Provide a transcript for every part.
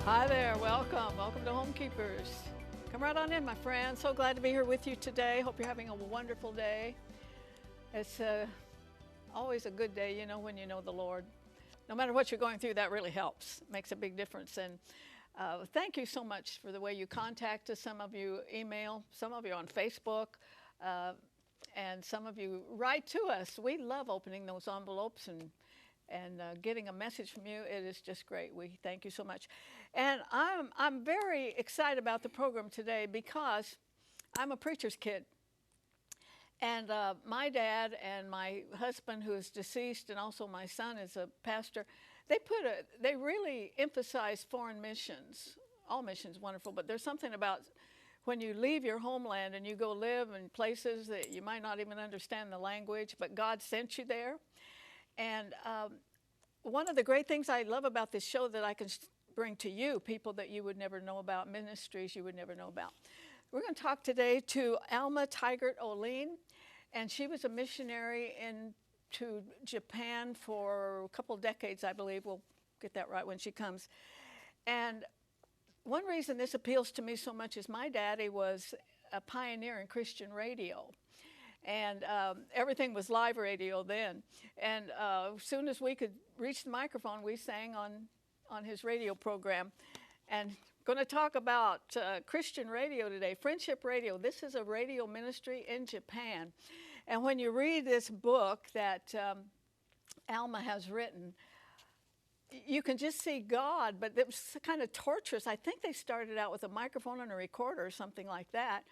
Hi there, welcome. Welcome to Homekeepers. Come right on in, my friend. So glad to be here with you today. Hope you're having a wonderful day. It's always a good day, you know, when you know the Lord. No matter what you're going through, that really helps. It makes a big difference. And thank you so much for the way you contact us. Some of you email, some of you on Facebook, and some of you write to us. We love opening those envelopes and getting a message from you. It is just great. We thank you so much. And I'm very excited about the program today because I'm a preacher's kid. And my dad and my husband, who is deceased, and also my son is a pastor, they really emphasize foreign missions. All missions wonderful, but there's something about when you leave your homeland and you go live in places that you might not even understand the language, but God sent you there. And one of the great things I love about this show that I can bring to you, people that you would never know about, ministries you would never know about. We're going to talk today to Alma Tygert Oline, and she was a missionary into Japan for a couple decades, I believe. We'll get that right when she comes. And one reason this appeals to me so much is my daddy was a pioneer in Christian radio. And everything was live radio then. And as soon as we could reach the microphone, we sang on his radio program. And going to talk about Christian radio today, Friendship Radio. This is a radio ministry in Japan. And when you read this book that Alma has written, you can just see God, but it was kind of torturous. I think they started out with a microphone and a recorder or something like that,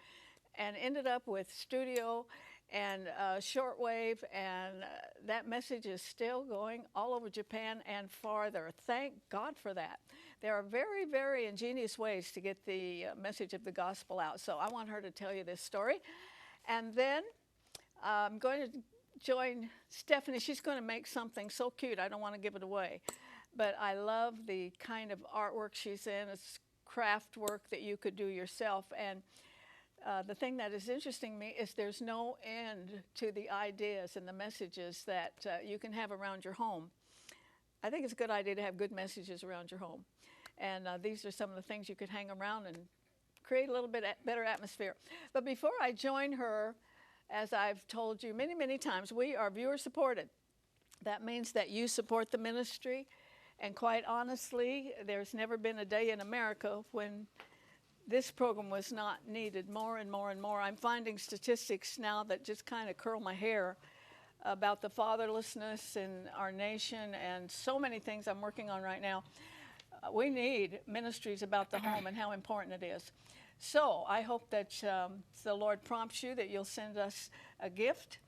and ended up with studio and shortwave, and that message is still going all over Japan and farther. Thank God for that. There are very, very ingenious ways to get the message of the gospel out. So I want her to tell you this story. And then I'm going to join Stephanie. She's going to make something so cute, I don't want to give it away. But I love the kind of artwork she's in. It's craft work that you could do yourself. And the thing that is interesting to me is there's no end to the ideas and the messages that you can have around your home. I think it's a good idea to have good messages around your home. And these are some of the things you could hang around and create a little bit better atmosphere. But before I join her, as I've told you many, many times, we are viewer supported. That means that you support the ministry. And quite honestly, there's never been a day in America when this program was not needed more and more and more. I'm finding statistics now that just kind of curl my hair about the fatherlessness in our nation and so many things I'm working on right now. We need ministries about the home and how important it is. So I hope that the Lord prompts you that you'll send us a gift.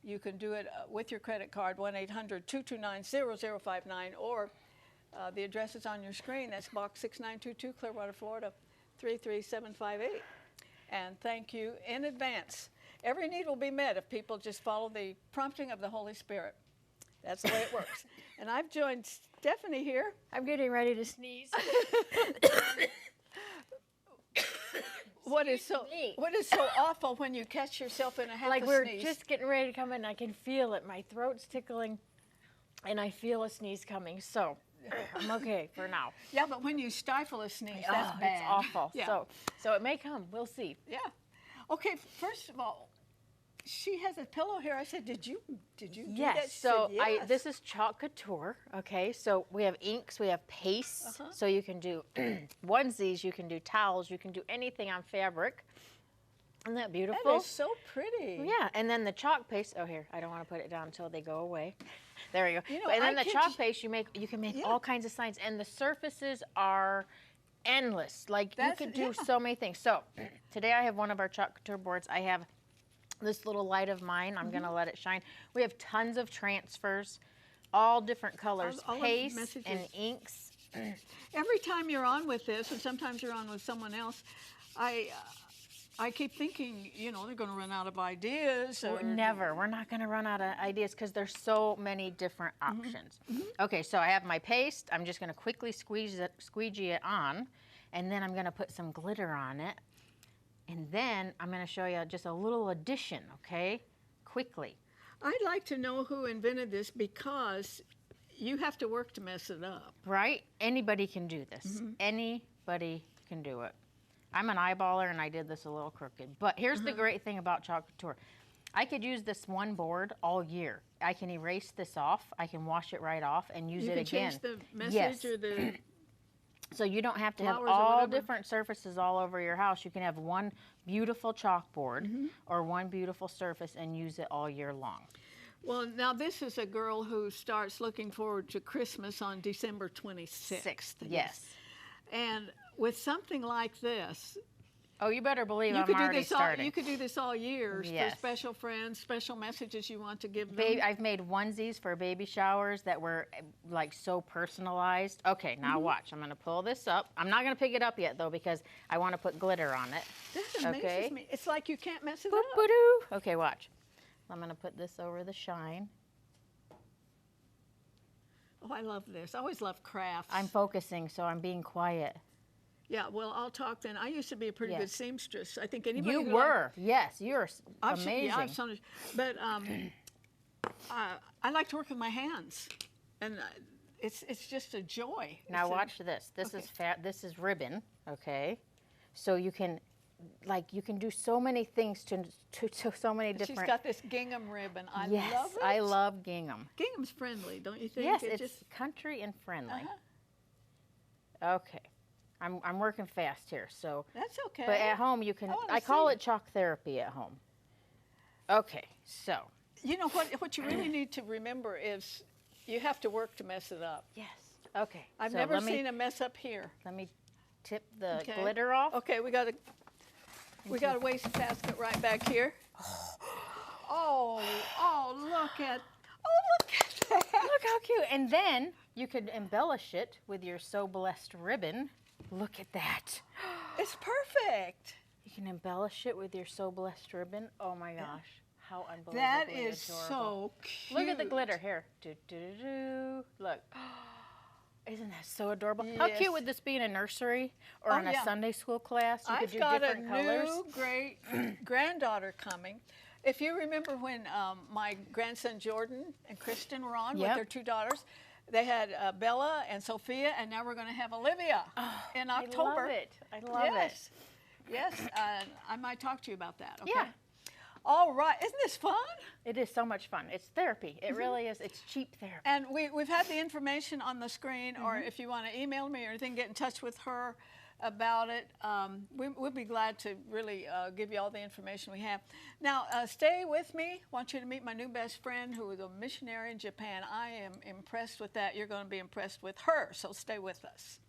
You can do it with your credit card, 1-800-229-0059, or the address is on your screen. That's Box 6922, Clearwater, Florida, 33758. And thank you in advance. Every need will be met if people just follow the prompting of the Holy Spirit. That's the way it works. And I've joined Stephanie here. I'm getting ready to sneeze. What is so awful when you catch yourself in a half like a we're sneeze? just getting ready to come in, I can feel it. My throat's tickling, and I feel a sneeze coming. So I'm okay for now. Yeah, but when you stifle a sneeze, that's bad. It's awful. Yeah. So it may come. We'll see. Yeah. Okay. First of all, she has a pillow here. I said, did you do that? Yes. She So said, yes. this is chalk couture. Okay. So we have inks. We have paste. So you can do onesies. You can do towels. You can do anything on fabric. Isn't that beautiful? That is so pretty. Yeah. And then the chalk paste. Oh, here. I don't want to put it down until they go away. There we go. You know, and then the chalk paste, you can make all kinds of signs, and the surfaces are endless. Like you could do so many things. So today I have one of our chalk couture boards. I have this little light of mine. I'm going to let it shine. We have tons of transfers, all different colors, all paste and inks. Every time you're on with this, and sometimes you're on with someone else, I keep thinking, you know, they're going to run out of ideas. Or... Never. We're not going to run out of ideas because there's so many different options. Okay, so I have my paste. I'm just going to quickly squeegee it on, and then I'm going to put some glitter on it. And then I'm going to show you just a little addition, okay, quickly. I'd like to know who invented this because you have to work to mess it up. Right? Anybody can do this. Anybody can do it. I'm an eyeballer, and I did this a little crooked. But here's the great thing about Chalk Couture. I could use this one board all year. I can erase this off. I can wash it right off and use it again. You can change the message or the so you don't have to have flowers or all whatever. different surfaces all over your house. You can have one beautiful chalkboard or one beautiful surface and use it all year long. Well, now this is a girl who starts looking forward to Christmas on December 26th. Yes. And with something like this, Oh, you better believe I'm already starting. You could do this all year Yes. for special friends, special messages you want to give them. I've made onesies for baby showers that were like so personalized. Okay, now watch. I'm going to pull this up. I'm not going to pick it up yet though because I want to put glitter on it. This amazes me. It's like you can't mess it Boop, up. ba-doo. Okay, watch. I'm going to put this over the shine. Oh, I love this. I always love crafts. I'm focusing, so I'm being quiet. Yeah, well, I'll talk then. I used to be a pretty good Yes. seamstress. I think anybody You who were. Yes, you're I've amazing. Yeah, I've sewn, but I like to work with my hands, and it's just a joy. Now watch this. This is this is ribbon, okay? So you can do so many things to so many different. She's got this gingham ribbon. I yes, love it. I love gingham. Gingham's friendly, don't you think? Yes, It it's just, country and friendly. uh-huh. Okay, I'm working fast here, so. That's okay. But at home you can. I call it chalk therapy at home. Okay, so. You know what you really need to remember is you have to work to mess it up. Yes. Okay. I've so never seen a mess up here. Let me tip the glitter off. Okay, we got a waste basket right back here. Oh, look at that. Look how cute. And then you could embellish it with your So Blessed ribbon. Look at that. It's perfect. You can embellish it with your So Blessed ribbon. Oh my gosh. How unbelievably That is adorable. so cute. Look at the glitter here. Look. Isn't that so adorable? How Yes. cute would this be in a nursery or in a Sunday school class? You could I've do got different a colors. new great granddaughter coming. If you remember when my grandson Jordan and Kristen were on with their two daughters, they had Bella and Sophia, and now we're going to have Olivia in October. I love it. I love it. Yes, I might talk to you about that. Okay? Yeah. All right. Isn't this fun? It is so much fun. It's therapy. It really is. It's cheap therapy. And we've had the information on the screen, or if you want to email me or anything, get in touch with her about it. We'll be glad to really give you all the information we have. Now, stay with me. I want you to meet my new best friend who is a missionary in Japan. I am impressed with that. You're going to be impressed with her, so stay with us.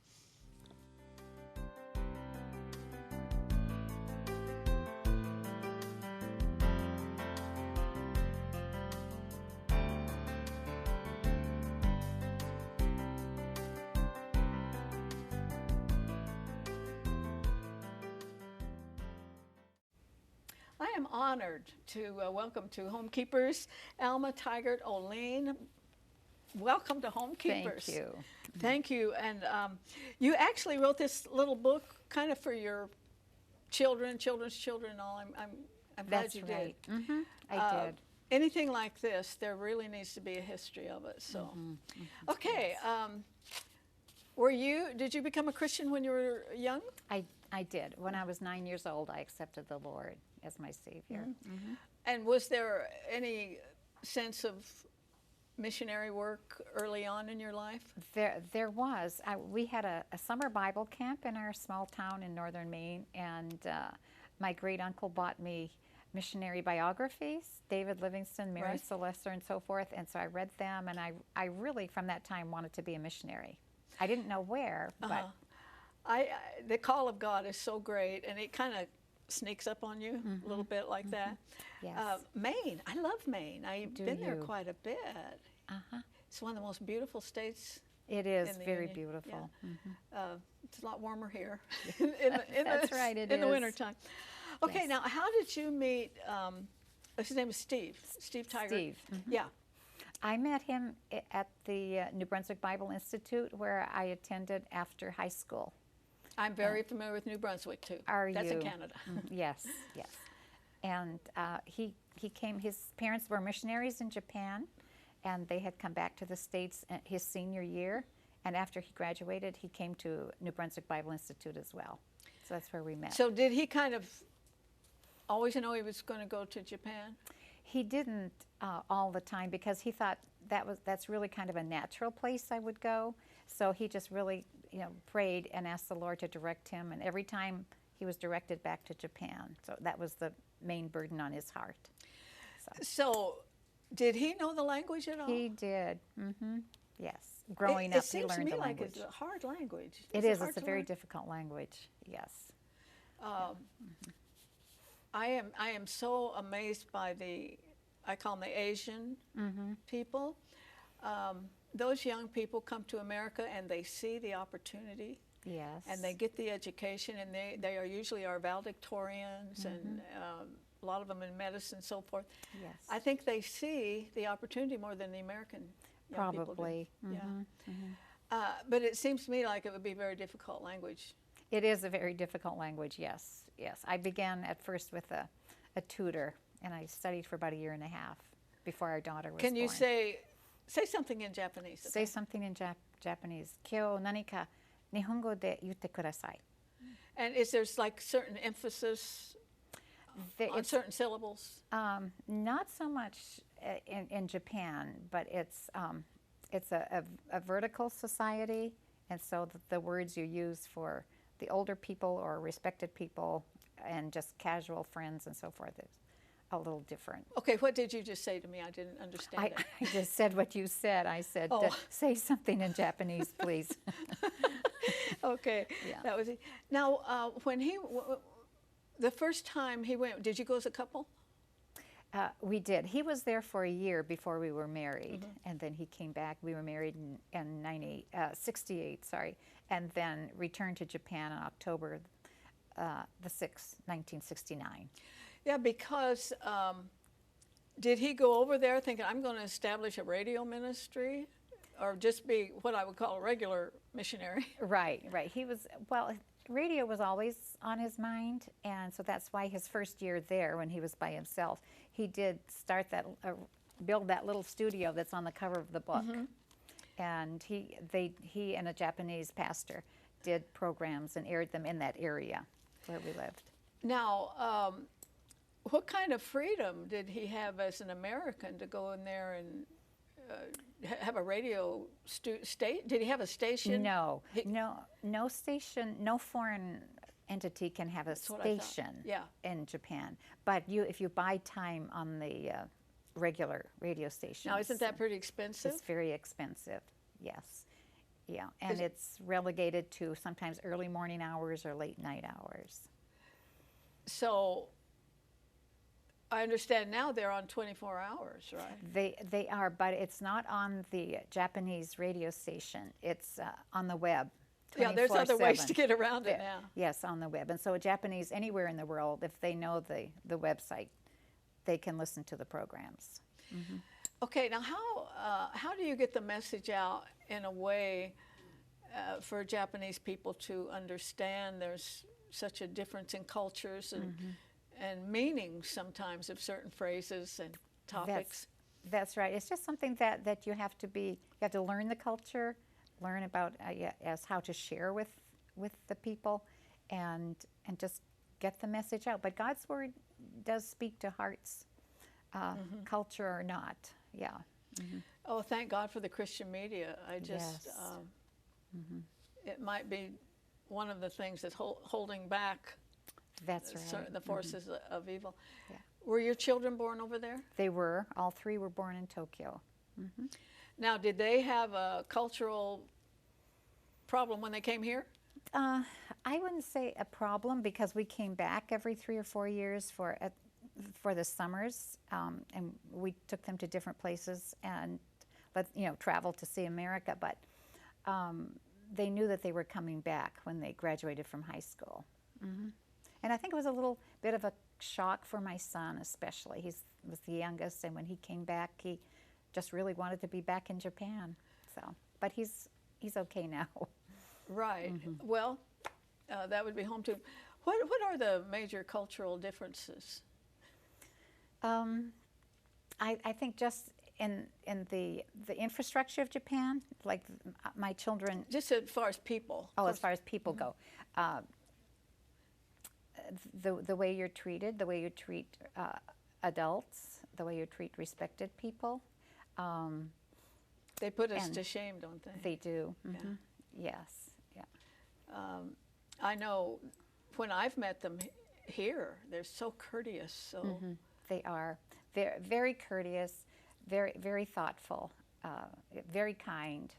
I am honored to welcome to Homekeepers, Alma, Tygert, Oline. Welcome to Homekeepers. Thank you. Thank you. And you actually wrote this little book kind of for your children's children and all. I'm glad That's you right. did. Mm-hmm. I did. Anything like this, there really needs to be a history of it. So, okay. Did you become a Christian when you were young? I did. When I was 9 years old, I accepted the Lord as my Savior. And was there any sense of missionary work early on in your life? There was. We had a summer Bible camp in our small town in northern Maine, and my great uncle bought me missionary biographies, David Livingstone, Mary Celeste, and so forth, and so I read them, and I really, from that time, wanted to be a missionary. I didn't know where, but the call of God is so great, and it kind of sneaks up on you a little bit like that. Yes. Maine, I love Maine. I've been there you? quite a bit. It's one of the most beautiful states. It is in the very Union. beautiful. Yeah. It's a lot warmer here That's right, it in the is. wintertime. Okay, Yes. now how did you meet, his name is Steve Tygert. Steve. Yeah. I met him at the New Brunswick Bible Institute, where I attended after high school. I'm very familiar with New Brunswick too. Are That's you? in Canada. Yes, yes. And he came, his parents were missionaries in Japan, and they had come back to the States his senior year. And after he graduated, he came to New Brunswick Bible Institute as well. So that's where we met. So did he kind of always know he was going to go to Japan? He didn't all the time, because he thought that's really kind of a natural place I would go. So he just really, prayed and asked the Lord to direct him. And every time he was directed back to Japan. So that was the main burden on his heart. So did he know the language at all? He did. Yes. Growing up, he learned the language. It seems to me like it's a hard language. It is. It's a very difficult language. Yes. I am so amazed by I call them the Asian people. Those young people come to America and they see the opportunity. Yes. And they get the education, and they are usually our valedictorians, and a lot of them in medicine and so forth. Yes. I think they see the opportunity more than the American young people do. Probably. But it seems to me like it would be a very difficult language. It is a very difficult language, yes. Yes. I began at first with a tutor, and I studied for about a year and a half before our daughter was born. Can you say something in Japanese? Okay? Say something in Japanese. Kyo nanika nihongo de yutte kudasai. And is there like certain emphasis on certain syllables? Not so much in Japan, but it's a vertical society, and so the words you use for the older people or respected people and just casual friends and so forth is a little different. Okay, what did you just say to me? I didn't understand it. I just said what you said. I said, say something in Japanese, please. Okay, Yeah. That was it. Now, when the first time he went, did you go as a couple? We did. He was there for a year before we were married, and then he came back. We were married in 68, and then returned to Japan on October the 6th, 1969. Yeah, because did he go over there thinking, I'm going to establish a radio ministry, or just be what I would call a regular missionary? Right. He was, radio was always on his mind, and so that's why his first year there, when he was by himself, he did start build that little studio that's on the cover of the book. And he and a Japanese pastor did programs and aired them in that area where we lived. Now, what kind of freedom did he have as an American to go in there and have a radio station? Did he have a station? No station. No foreign entity can have a station in Japan. But if you buy time on the regular radio station. Now, isn't that pretty expensive? It's very expensive. Yes. Yeah, and it's relegated to sometimes early morning hours or late night hours. So I understand now they're on 24 hours, right? They are, but it's not on the Japanese radio station. It's on the web. Yeah, there's other ways to get around it now. Yes, on the web. And so Japanese anywhere in the world, if they know the website, they can listen to the programs. Okay, now how do you get the message out in a way for Japanese people to understand there's such a difference in cultures and meanings sometimes of certain phrases and topics? That's right. It's just something that you have to learn the culture, learn about how to share with the people, and just get the message out. But God's word does speak to hearts, culture or not. Yeah. Oh, thank God for the Christian media. I just, it might be one of the things that's holding back. That's right. The forces of evil. Yeah. Were your children born over there? They were. All three were born in Tokyo. Now, did they have a cultural problem when they came here? I wouldn't say a problem, because we came back every 3 or 4 years for the summers, and we took them to different places and traveled to see America. But they knew that they were coming back when they graduated from high school. And I think it was a little bit of a shock for my son, especially. He was the youngest, and when he came back, he just really wanted to be back in Japan. So, but he's okay now. Right. Well, that would be home too. What are the major cultural differences? I think just in the infrastructure of Japan, like my children. Just as far as people. Oh, as far as people go, the way you're treated, the way you treat adults, the way you treat respected people. They put us to shame, don't they? They do. Yeah. Yes. Yeah. I know when I've met them here, they're so courteous. So They are. They're very courteous, very thoughtful, very kind.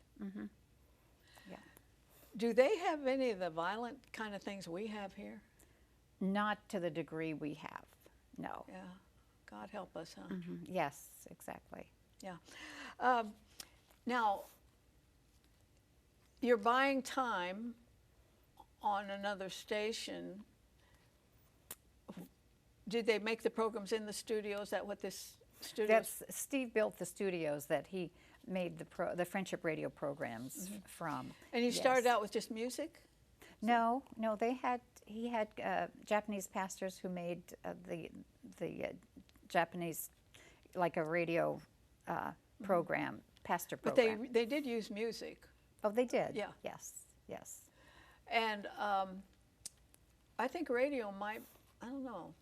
Yeah. Do they have any of the violent kind of things we have here? Not to the degree we have. No. Yeah. God help us, huh? Yes, exactly. Yeah. Now, you're buying time on another station. Did they make the programs in the studio? Is that what this studio? That's Steve built the studios that he made the Friendship Radio programs from. And you started out with just music? No, he had Japanese pastors who made the Japanese, like a radio program, pastor program. But they did use music. Oh, they did? Yeah. Yes. And I think radio might, I don't know,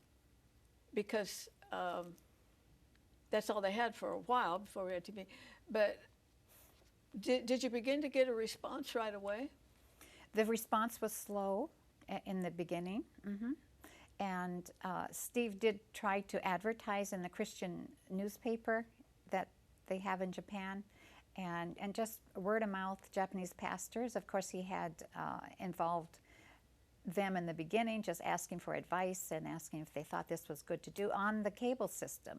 because that's all they had for a while before we had TV. But did you begin to get a response right away? The response was slow in the beginning. And Steve did try to advertise in the Christian newspaper that they have in Japan, and just word of mouth, Japanese pastors. Of course, he had involved them in the beginning, just asking for advice and asking if they thought this was good to do on the cable system.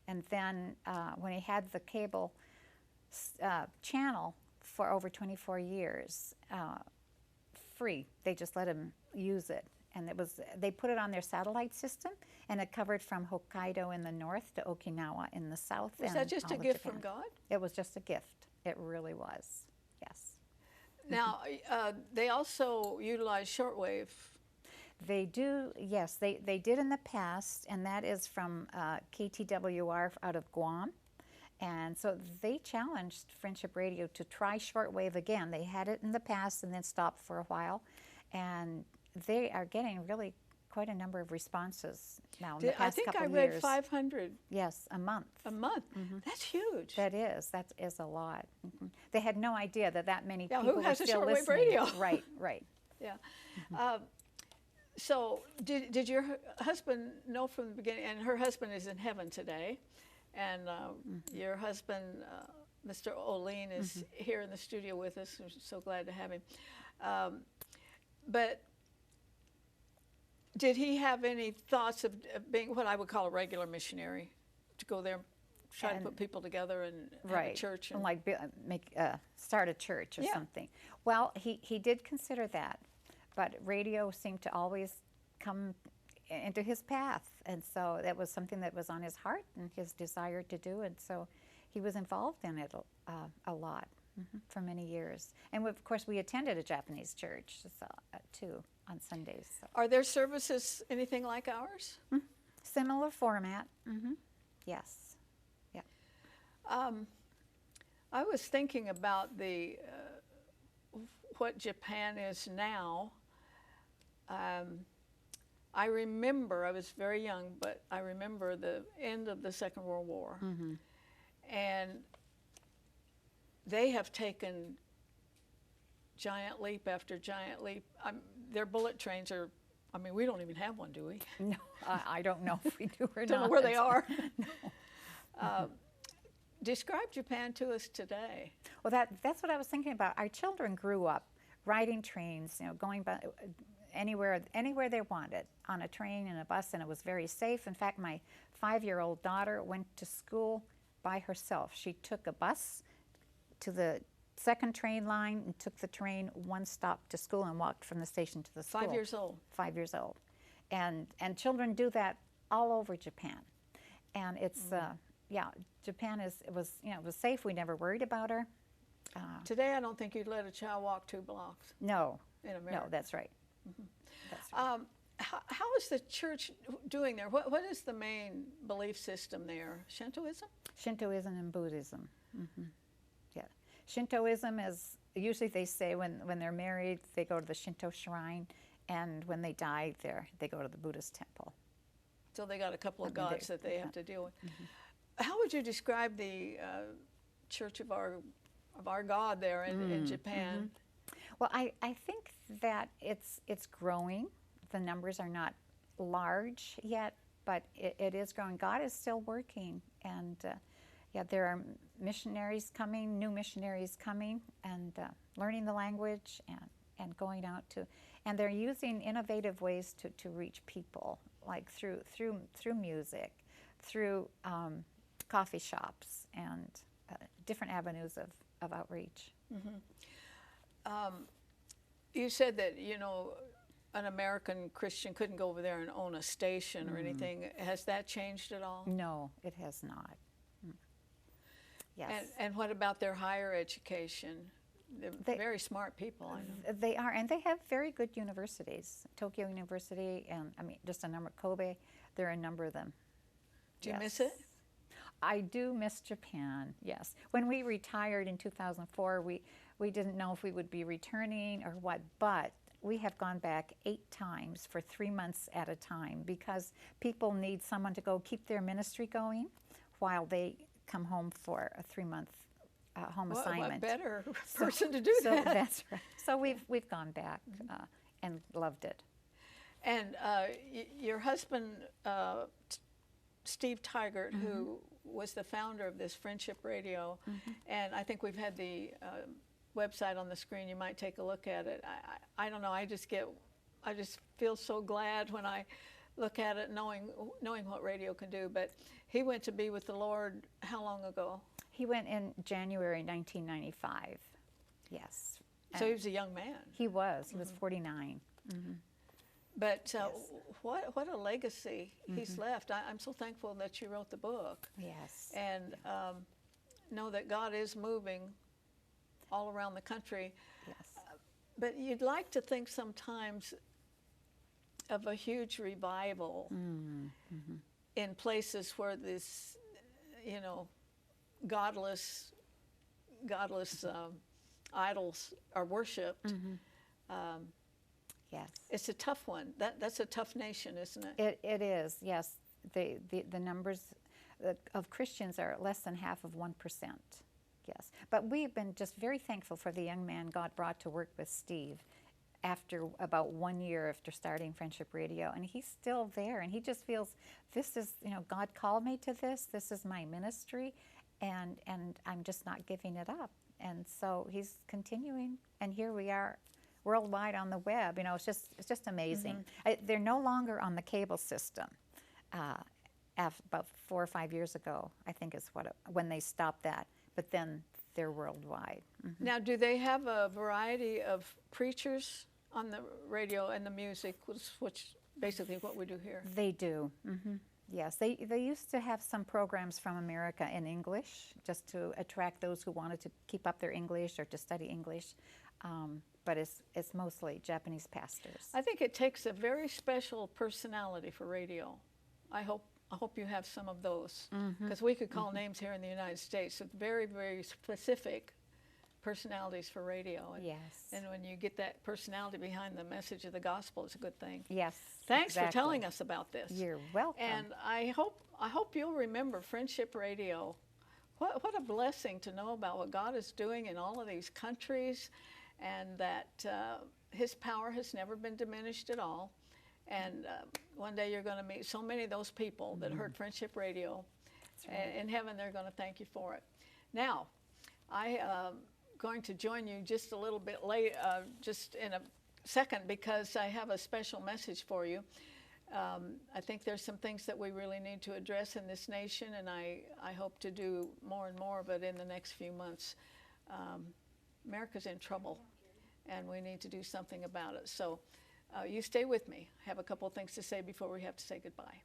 And then when he had the cable channel for over 24 years, free, they just let him use it. And they put it on their satellite system, and it covered from Hokkaido in the north to Okinawa in the south. Was that just a gift from God? It was just a gift. It really was, yes. Now, they also utilize shortwave. They do, yes. They did in the past, and that is from KTWR out of Guam. And so they challenged Friendship Radio to try shortwave again. They had it in the past and then stopped for a while. And they are getting really quite a number of responses now in the past couple of years. I think I read 500. Yes, a month. A month? That's huge. That is a lot. They had no idea that many people who has were a still shortwave listening. radio? Right. Yeah. So did your husband know from the beginning, and her husband is in heaven today, and your husband, Mr. Oline, is here in the studio with us. We're so glad to have him. But did he have any thoughts of being what I would call a regular missionary, to go there, try to put people together and have a church? And like start a church or something. Well, he did consider that, but radio seemed to always come into his path, and so that was something that was on his heart and his desire to do, and so he was involved in it a lot for many years. And of course, we attended a Japanese church too on Sundays. So. Are their services anything like ours? Similar format. Yes. Yeah. I was thinking about what Japan is now. I remember, I was very young, but I remember the end of the Second World War. And they have taken giant leap after giant leap. Their bullet trains are, we don't even have one, do we? No, I don't know if we do or not. Don't know where they are. No. Describe Japan to us today. Well, that's what I was thinking about. Our children grew up riding trains, going by anywhere they wanted, on a train and a bus, and it was very safe. In fact, my 5-year-old daughter went to school by herself. She took a bus to the second train line and took the train one stop to school and walked from the station to the school. 5 years old. 5 years old. And children do that all over Japan. And it's, Japan it was safe. We never worried about her. Today, I don't think you'd let a child walk 2 blocks. No. In America. No, that's right. That's right. how is the church doing there? What is the main belief system there? Shintoism? Shintoism and Buddhism. Yeah. Shintoism is, usually they say when they're married, they go to the Shinto shrine, and when they die, they go to the Buddhist temple. So they got a couple of gods that they have to deal with. How would you describe the Church of our God there in Japan? Well, I think that it's growing. The numbers are not large yet, but it is growing. God is still working, and yeah, there are missionaries coming, new missionaries coming, and learning the language and going out to, and they're using innovative ways to reach people, like through music, through coffee shops, and different avenues of outreach. You said that, you know, an American Christian couldn't go over there and own a station or anything. Has that changed at all? No, it has not. Yes. And what about their higher education? They're very smart people, I know. They are, and they have very good universities. Tokyo University, and I mean, just a number, Kobe, there are a number of them. Do you miss it? I do miss Japan, yes. When we retired in 2004, we didn't know if we would be returning or what, but we have gone back 8 times for 3 months at a time because people need someone to go keep their ministry going while they come home for a 3-month home assignment. What better person to do so that? That's right. So we've gone back and loved it. And your husband, Steve Tygert, who was the founder of this Friendship Radio, and I think we've had the website on the screen. You might take a look at it. I don't know. I just feel so glad when I look at it, knowing what radio can do. But he went to be with the Lord how long ago? He went in January 1995. Yes. So he was a young man. He was. He was 49. But what a legacy he's left. I'm so thankful that you wrote the book. Yes. And know that God is moving all around the country. Yes. But you'd like to think sometimes of a huge revival in places where this, you know, godless idols are worshipped. Yes. It's a tough one. That's a tough nation, isn't it? It is, yes. The numbers of Christians are less than half of 1%. Yes. But we've been just very thankful for the young man God brought to work with Steve after about 1 year after starting Friendship Radio. And he's still there, and he just feels this is, you know, God called me to this. This is my ministry, and I'm just not giving it up. And so he's continuing, and here we are worldwide on the web. You know, it's just amazing. They're no longer on the cable system. About 4 or 5 years ago, I think is when they stopped that. But then they're worldwide. Now, do they have a variety of preachers on the radio and the music, which basically what we do here? They do. Yes, they used to have some programs from America in English, just to attract those who wanted to keep up their English or to study English. But it's mostly Japanese pastors. I think it takes a very special personality for radio. I hope you have some of those, because we could call names here in the United States with very, very specific personalities for radio. And, yes. And when you get that personality behind the message of the gospel, it's a good thing. Yes. Thanks for telling us about this. You're welcome. And I hope you'll remember Friendship Radio. What a blessing to know about what God is doing in all of these countries, and that His power has never been diminished at all. And one day you're going to meet so many of those people that heard Friendship Radio. Right. In heaven, they're going to thank you for it. Now, I am going to join you just a little bit late, just in a second, because I have a special message for you. I think there's some things that we really need to address in this nation, and I hope to do more and more of it in the next few months. America's in trouble, and we need to do something about it. So you stay with me. I have a couple of things to say before we have to say goodbye.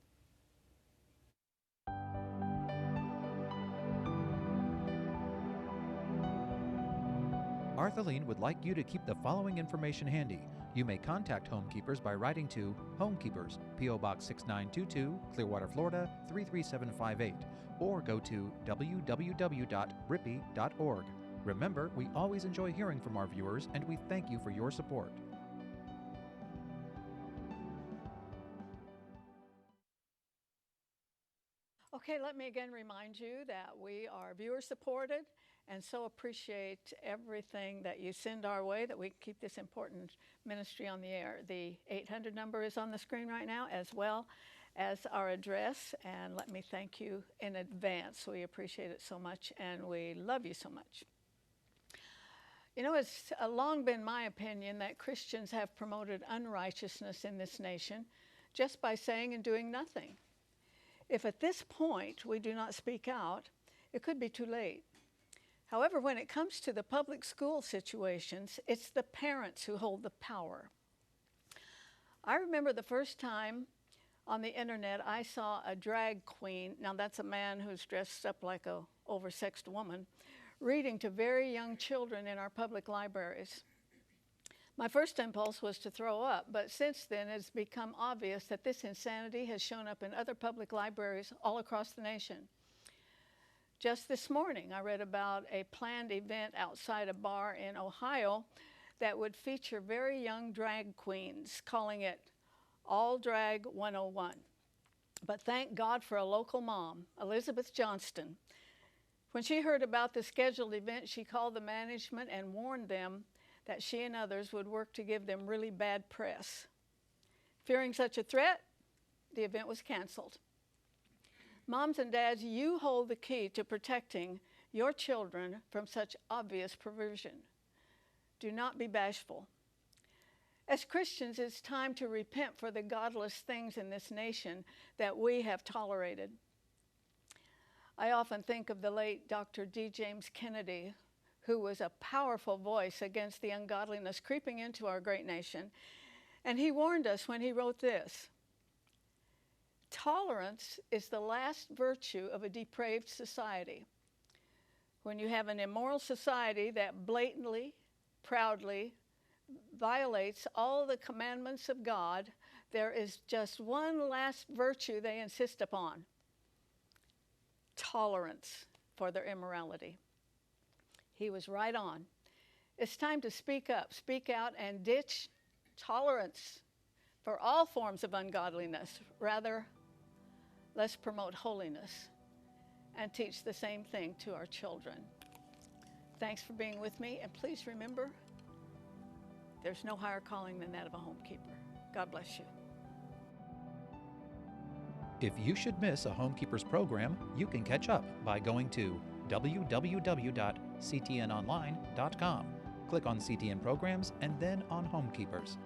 Arthelene would like you to keep the following information handy. You may contact Homekeepers by writing to Homekeepers, P.O. Box 6922, Clearwater, Florida 33758, or go to www.rippy.org. Remember, we always enjoy hearing from our viewers, and we thank you for your support. Okay, let me again remind you that we are viewer supported and so appreciate everything that you send our way, that we keep this important ministry on the air. The 800 number is on the screen right now, as well as our address, and let me thank you in advance. We appreciate it so much, and we love you so much. You know, it's long been my opinion that Christians have promoted unrighteousness in this nation just by saying and doing nothing. If at this point we do not speak out, it could be too late. However, when it comes to the public school situations, it's the parents who hold the power. I remember the first time on the internet I saw a drag queen, now that's a man who's dressed up like a oversexed woman, reading to very young children in our public libraries. My first impulse was to throw up, but since then it's become obvious that this insanity has shown up in other public libraries all across the nation. Just this morning, I read about a planned event outside a bar in Ohio that would feature very young drag queens, calling it All Drag 101. But thank God for a local mom, Elizabeth Johnston. When she heard about the scheduled event, she called the management and warned them that she and others would work to give them really bad press. Fearing such a threat, the event was canceled. Moms and dads, you hold the key to protecting your children from such obvious perversion. Do not be bashful. As Christians, it's time to repent for the godless things in this nation that we have tolerated. I often think of the late Dr. D. James Kennedy, who was a powerful voice against the ungodliness creeping into our great nation. And he warned us when he wrote this: tolerance is the last virtue of a depraved society. When you have an immoral society that blatantly, proudly violates all the commandments of God, there is just one last virtue they insist upon: tolerance for their immorality. He was right on. It's time to speak up, speak out, and ditch tolerance for all forms of ungodliness. Rather, let's promote holiness and teach the same thing to our children. Thanks for being with me, and please remember, there's no higher calling than that of a homekeeper. God bless you. If you should miss a Homekeepers program, you can catch up by going to www.ctnonline.com. Click on CTN Programs and then on Homekeepers.